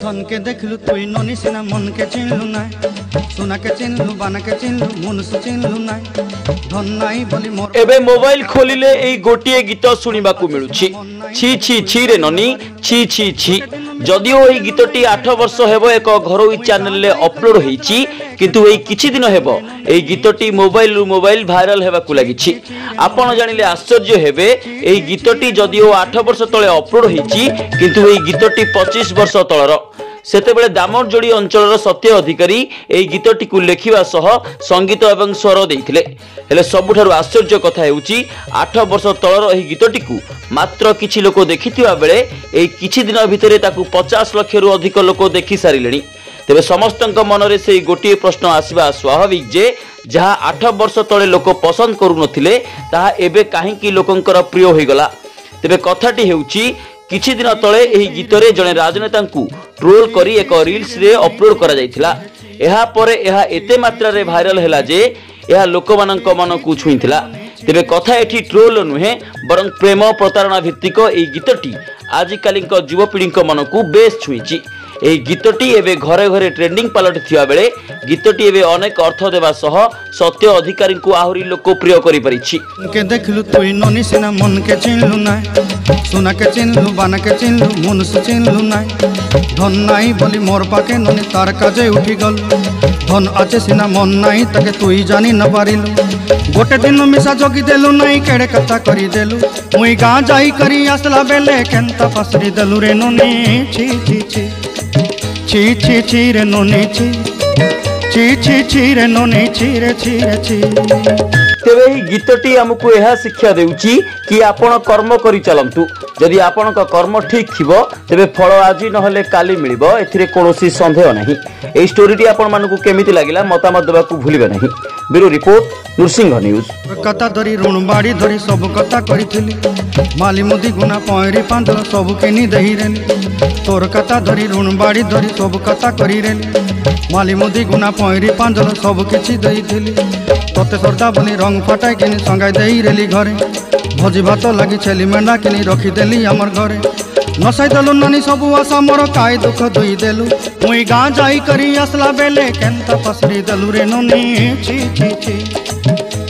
धन के देखलु तुई ननी सिना मन के चिन्हलु ना सोना के चिन्हलु बाना के चिन्हलु मनुष्य चिन्हलु ना धन नाई बोली मोर एबे मोबाइल खोलिले एई गोटिए गीत सुनिबा को मिलुछि छी छी छी रे ननी छी छी छी। जदिओ एई गीतटी 8 वर्ष हेबो एक घरोई चैनल ले अपलोड होईछि किंतु एई किछि दिन हेबो एई गीतटी मोबाइल रु मोबाइल भाइराल हेबा को लागिछि। आपण जानिले आश्चर्य हेबे एई गीतटी जदिओ 8 वर्ष तळे अपलोड होईछि किंतु एई गीतटी 25 वर्ष तळर। सेतेबेले दामरजोड़ी अंचलर सत्य अधिकारी एई गीतटी को लेखिबा सह संगीत एवं स्वर देइथिले। हेले सबुठारु आश्चर्य कथा हेउची 8 वर्ष तळर एही गीतटी को मात्र किछि लोक देखिथिबा बेले एई किछि दिन भितरे ताकू 50 लाख रु अधिक लोक देखि सारिलेनी। तेबे समस्तक मनरे सेई गोटिए प्रश्न आसीबा स्वाभाविक जे जहा 8 वर्ष तळे लोक पसंद करू नथिले ताहा एबे काहेकि लोकंकर प्रिय होई गला। तेबे कथाटी हेउची किछि दिन तळे एही गीतरे जणे राजनेतांकू ट्रोल करी एक रील्स रे अपलोड करा जायथिला। एहा परे एहा एते मात्रा रे भाइराल हैला जे एहा लोकमानंक मन को छुईथिला। तेबे कथा एठी ट्रोल नुहे बरं प्रेम प्रतारणा भित्तिक एही गीतटी आजिकालिक युवपीढ़ीक मन को बेस छुईची। एही गीतटी एबे घरे घरे ट्रेंडिंग पलट थिया बेले गीतटी एबे अनेक अर्थ देबा सह सत्य अधिकारी को आहुरी लोकप्रिय करि परिछि। के देखलु तुई ननी सिना मन के चिन्हलु ना सोना के चिन्हलु बाना के चिन्हलु मनुष्य चिन्हलु ना धन नाई बोली मोर पाके ननी तार काजे उठी गल धन आचे सिना मन नाई ताके तुई जानी न पारिलु गोटे दिन मिसा जोगी देलु नाई केड़े कथा करी देलु मुई गाँ जाई करी आसला बेले केंता पसरी देलु रे ननी छी छी छी छी छी छी रे ननी छी छी छी छी रे ननी छी रे छी रे छी। तेबे ही गीतटी हमको यह शिक्षा देउची कि आपण कर्म करि चलंतु। जदि आपण कर्म ठीक थिबो तेबे फल आज नहले काली मिलिबो एथिरे कोनोसी संदेह नाही। एई स्टोरीटी आपण मानकु केमिति लागिला मतामत देबा को भूलिबे नाही। Bureau report Nrusingha news. कथा धरी ऋण बाड़ी धरी सब कथा करिथिली माली मुदी गुना पयरी पांदर सब केनी देही रेली तोर कथा धरी ऋण बाड़ी धरी सब कथा करी रेली माली मुदी गुना पयरी पांदर सब किछि देइथिली तते सरदा बनी रंग फटाई किनी संगाई देई रेली घरे भोजी भात लगी छेली मेंढा किनी रखी देली हमर घरे नसाई देलु नानी सब आशा मोर काय दुख दुई देलु मुई गाँ जाई करी आसला बेले केंता पसरी देलु रे ननी छी छी छी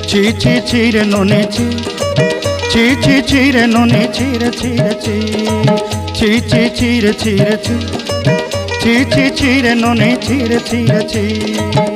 छी छी छी रे ननी छी छी छी छी रे ननी छी रे छी रे छी छी छी छी रे छी रे छी छी छी छी रे ननी छी रे छी रे छी।